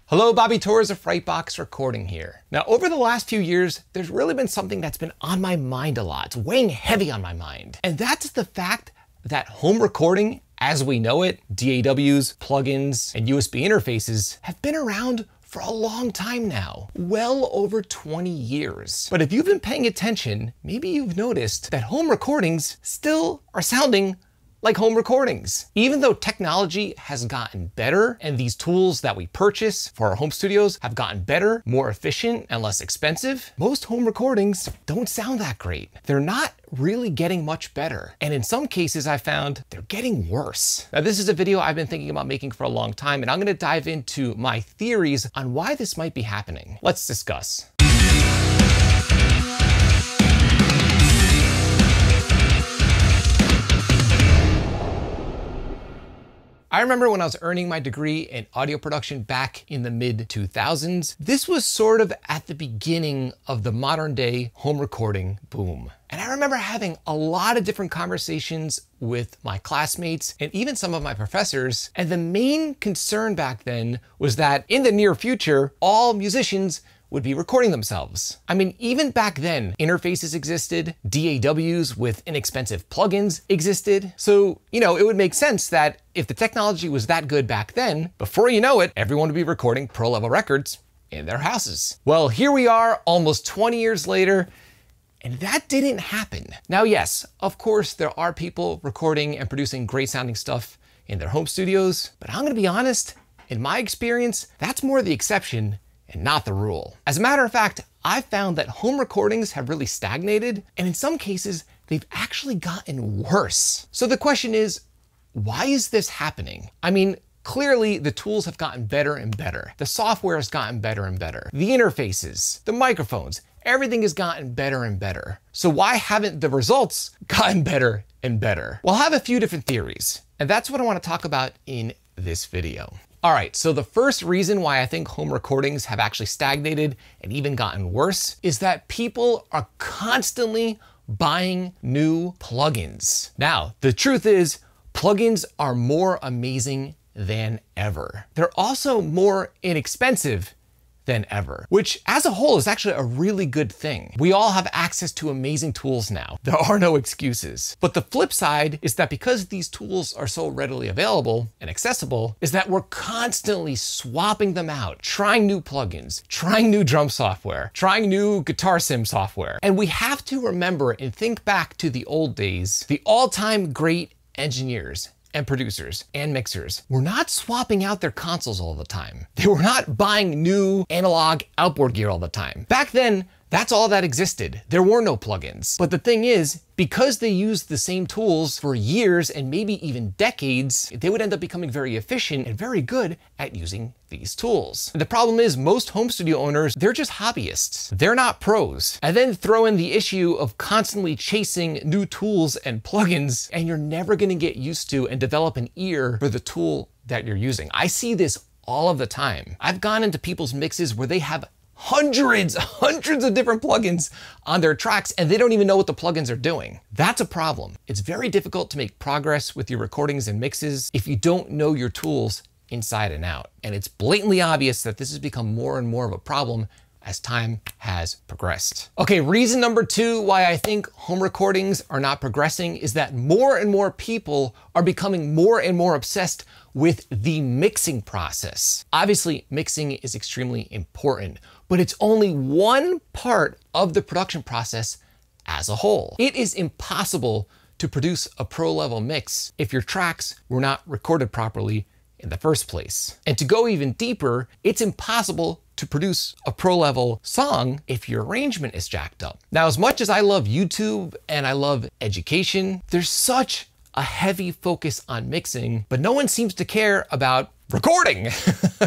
Hello, Bobby Torres of Frightbox Recording here. Now, over the last few years, there's really been something that's been on my mind a lot. It's weighing heavy on my mind. And that's the fact that home recording, as we know it, DAWs, plugins, and USB interfaces have been around for a long time now, well over 20 years. But if you've been paying attention, maybe you've noticed that home recordings still are sounding like home recordings. Even though technology has gotten better and these tools that we purchase for our home studios have gotten better, more efficient, and less expensive, most home recordings don't sound that great. They're not really getting much better. And in some cases, I found they're getting worse. Now, this is a video I've been thinking about making for a long time, and I'm gonna dive into my theories on why this might be happening. Let's discuss. I remember when I was earning my degree in audio production back in the mid-2000s, this was sort of at the beginning of the modern day home recording boom. And I remember having a lot of different conversations with my classmates and even some of my professors. And the main concern back then was that in the near future, all musicians would be recording themselves. I mean, even back then, interfaces existed, DAWs with inexpensive plugins existed. So, it would make sense that if the technology was that good back then, before you know it, everyone would be recording pro-level records in their houses. Well, here we are almost 20 years later, and that didn't happen. Now, yes, of course, there are people recording and producing great sounding stuff in their home studios, but I'm gonna be honest, in my experience, that's more the exception and not the rule. As a matter of fact, I've found that home recordings have really stagnated, and in some cases, they've actually gotten worse. So the question is, why is this happening? I mean, clearly the tools have gotten better and better. The software has gotten better and better. The interfaces, the microphones, everything has gotten better and better. So why haven't the results gotten better and better? Well, I have a few different theories, and that's what I want to talk about in this video. All right, so the first reason why I think home recordings have actually stagnated and even gotten worse is that people are constantly buying new plugins. Now, the truth is, plugins are more amazing than ever. They're also more inexpensive than ever, which as a whole is actually a really good thing. We all have access to amazing tools now. There are no excuses. But the flip side is that because these tools are so readily available and accessible, is that we're constantly swapping them out, trying new plugins, trying new drum software, trying new guitar sim software. And we have to remember and think back to the old days, the all-time great engineers and producers and mixers were not swapping out their consoles all the time. They were not buying new analog outboard gear all the time. Back then, that's all that existed. There were no plugins. But the thing is, because they used the same tools for years and maybe even decades, they would end up becoming very efficient and very good at using these tools. And the problem is most home studio owners, they're just hobbyists. They're not pros. And then throw in the issue of constantly chasing new tools and plugins, and you're never gonna get used to and develop an ear for the tool that you're using. I see this all of the time. I've gone into people's mixes where they have hundreds of different plugins on their tracks, and they don't even know what the plugins are doing. That's a problem. It's very difficult to make progress with your recordings and mixes if you don't know your tools inside and out. And it's blatantly obvious that this has become more and more of a problem as time has progressed. Okay, reason number two why I think home recordings are not progressing is that more and more people are becoming more and more obsessed with the mixing process. Obviously, mixing is extremely important, but it's only one part of the production process as a whole. It is impossible to produce a pro-level mix if your tracks were not recorded properly in the first place. And to go even deeper, it's impossible to produce a pro-level song if your arrangement is jacked up. Now, as much as I love YouTube and I love education, there's such a heavy focus on mixing, but no one seems to care about recording.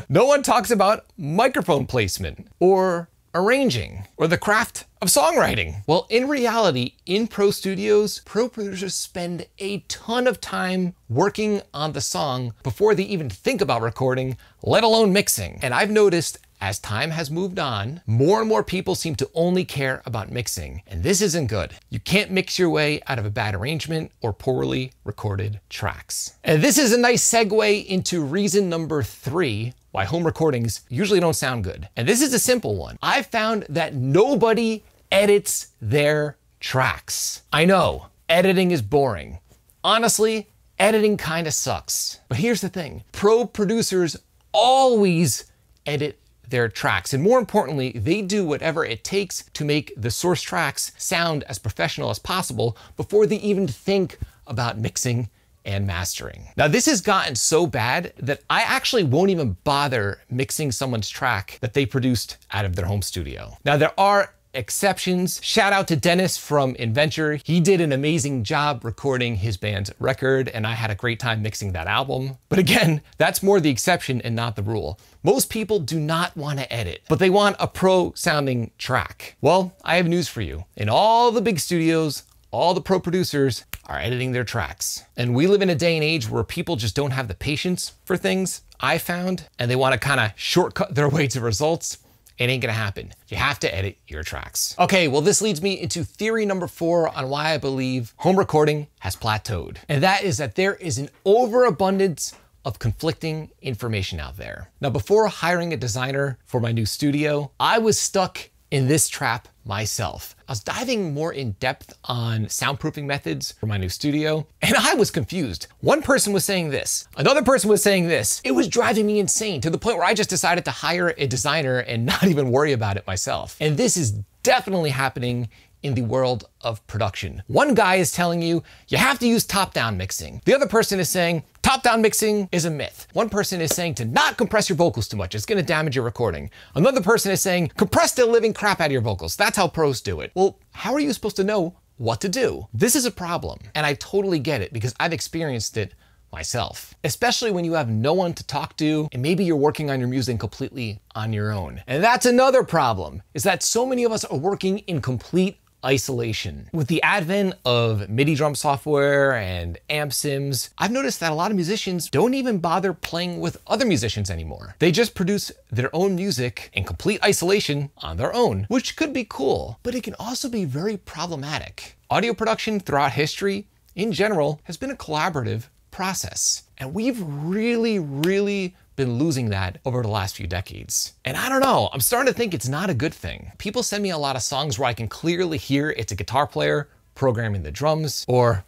No one talks about microphone placement or arranging or the craft of songwriting. Well, in reality, in pro studios, pro producers spend a ton of time working on the song before they even think about recording, let alone mixing. And I've noticed as time has moved on, more and more people seem to only care about mixing, and this isn't good. You can't mix your way out of a bad arrangement or poorly recorded tracks. And this is a nice segue into reason number 3 why home recordings usually don't sound good. And this is a simple one. I found that nobody edits their tracks. I know, editing is boring. Honestly, editing kind of sucks. But here's the thing, pro producers always edit their tracks. And more importantly, they do whatever it takes to make the source tracks sound as professional as possible before they even think about mixing and mastering. Now, this has gotten so bad that I actually won't even bother mixing someone's track that they produced out of their home studio. Now, there are exceptions. Shout out to Dennis from Inventure. He did an amazing job recording his band's record, and I had a great time mixing that album. But again, that's more the exception and not the rule. Most people do not want to edit, but they want a pro sounding track. Well, I have news for you. In all the big studios, all the pro producers are editing their tracks. And we live in a day and age where people just don't have the patience for things, I found, and they want to kind of shortcut their way to results. It ain't gonna happen. You have to edit your tracks. Okay, well, this leads me into theory number 4 on why I believe home recording has plateaued. And that is that there is an overabundance of conflicting information out there. Now, before hiring a designer for my new studio, I was stuck in this trap myself. I was diving more in depth on soundproofing methods for my new studio, and I was confused. One person was saying this, another person was saying this. It was driving me insane to the point where I just decided to hire a designer and not even worry about it myself. And this is definitely happening in the world of production. One guy is telling you, you have to use top-down mixing. The other person is saying, top-down mixing is a myth. One person is saying to not compress your vocals too much, it's gonna damage your recording. Another person is saying, compress the living crap out of your vocals. That's how pros do it. Well, how are you supposed to know what to do? This is a problem, and I totally get it because I've experienced it myself, especially when you have no one to talk to and maybe you're working on your music completely on your own. And that's another problem, is that so many of us are working in complete isolation. With the advent of MIDI drum software and amp sims, I've noticed that a lot of musicians don't even bother playing with other musicians anymore. They just produce their own music in complete isolation on their own, which could be cool, but it can also be very problematic. Audio production throughout history, in general, has been a collaborative process. And we've really been losing that over the last few decades. And I don't know, I'm starting to think it's not a good thing. People send me a lot of songs where I can clearly hear it's a guitar player programming the drums, or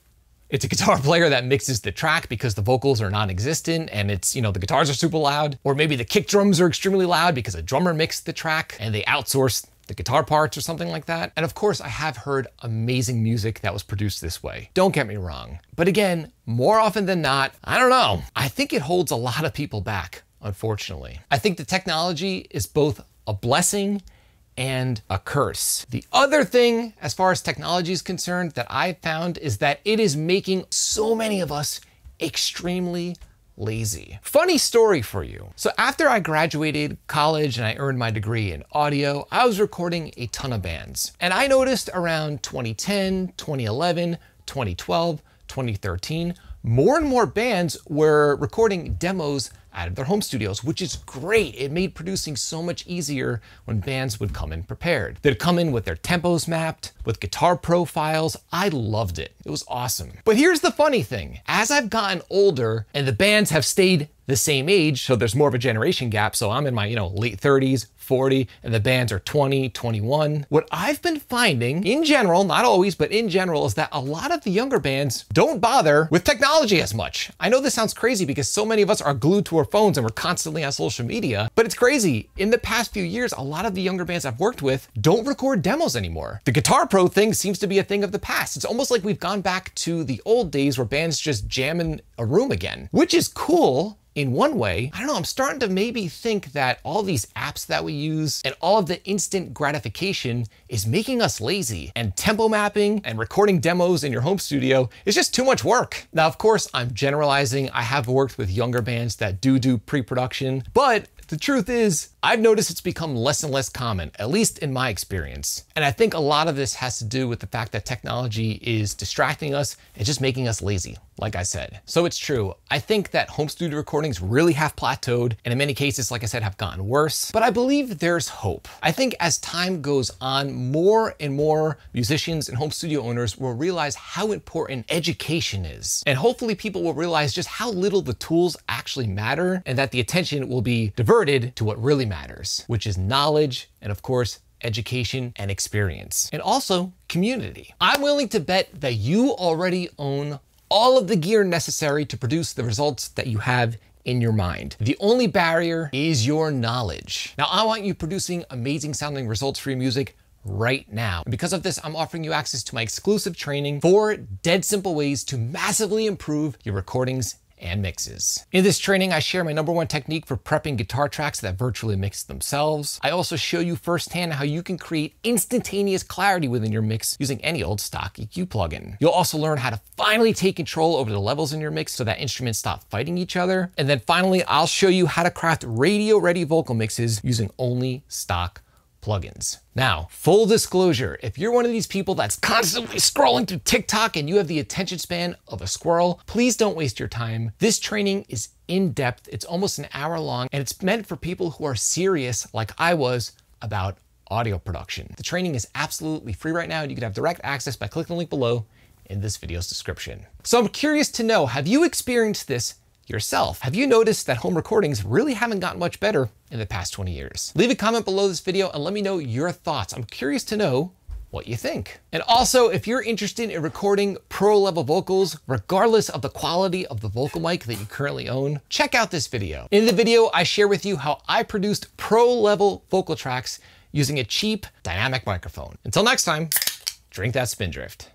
it's a guitar player that mixes the track because the vocals are non-existent and it's, you know, the guitars are super loud, or maybe the kick drums are extremely loud because a drummer mixed the track and they outsourced the guitar parts or something like that. And of course, I have heard amazing music that was produced this way. Don't get me wrong. But again, more often than not, I don't know, I think it holds a lot of people back, unfortunately. I think the technology is both a blessing and a curse. The other thing, as far as technology is concerned, that I found is that it is making so many of us extremely lazy. Funny story for you. So after I graduated college and I earned my degree in audio, I was recording a ton of bands. And I noticed around 2010, 2011, 2012, 2013, more and more bands were recording demos out of their home studios, which is great. It made producing so much easier when bands would come in prepared. They'd come in with their tempos mapped, with guitar profiles. I loved it. It was awesome. But here's the funny thing. As I've gotten older and the bands have stayed the same age, so there's more of a generation gap, so I'm in my, late 30s, 40, and the bands are 20, 21. What I've been finding, in general, not always, but in general, is that a lot of the younger bands don't bother with technology as much. I know this sounds crazy because so many of us are glued to our phones and we're constantly on social media, but it's crazy. In the past few years, a lot of the younger bands I've worked with don't record demos anymore. The Guitar Pro thing seems to be a thing of the past. It's almost like we've gone back to the old days where bands just jam in a room again, which is cool. In one way, I don't know, I'm starting to maybe think that all these apps that we use and all of the instant gratification is making us lazy, and tempo mapping and recording demos in your home studio is just too much work. Now, of course, I'm generalizing. I have worked with younger bands that do pre-production, but the truth is, I've noticed it's become less and less common, at least in my experience. And I think a lot of this has to do with the fact that technology is distracting us and just making us lazy. like I said. So it's true. I think that home studio recordings really have plateaued, and in many cases, like I said, have gotten worse, but I believe there's hope. I think as time goes on, more and more musicians and home studio owners will realize how important education is. And hopefully people will realize just how little the tools actually matter, and that the attention will be diverted to what really matters, which is knowledge and, of course, education and experience, and also community. I'm willing to bet that you already own all of the gear necessary to produce the results that you have in your mind. The only barrier is your knowledge. Now, I want you producing amazing sounding results for your music right now. And because of this, I'm offering you access to my exclusive training, 4 dead simple ways to massively improve your recordings and mixes. In this training, I share my #1 technique for prepping guitar tracks that virtually mix themselves. I also show you firsthand how you can create instantaneous clarity within your mix using any old stock EQ plugin. You'll also learn how to finally take control over the levels in your mix so that instruments stop fighting each other. And then finally, I'll show you how to craft radio-ready vocal mixes using only stock plugins. Now, full disclosure, if you're one of these people that's constantly scrolling through TikTok and you have the attention span of a squirrel, please don't waste your time. This training is in depth. It's almost an hour long, and it's meant for people who are serious, like I was, about audio production. The training is absolutely free right now, and you can have direct access by clicking the link below in this video's description. So I'm curious to know, have you experienced this yourself? Have you noticed that home recordings really haven't gotten much better in the past 20 years? Leave a comment below this video and let me know your thoughts. I'm curious to know what you think. And also, if you're interested in recording pro level vocals, regardless of the quality of the vocal mic that you currently own, check out this video. In the video, I share with you how I produced pro level vocal tracks using a cheap dynamic microphone. Until next time, drink that Spindrift.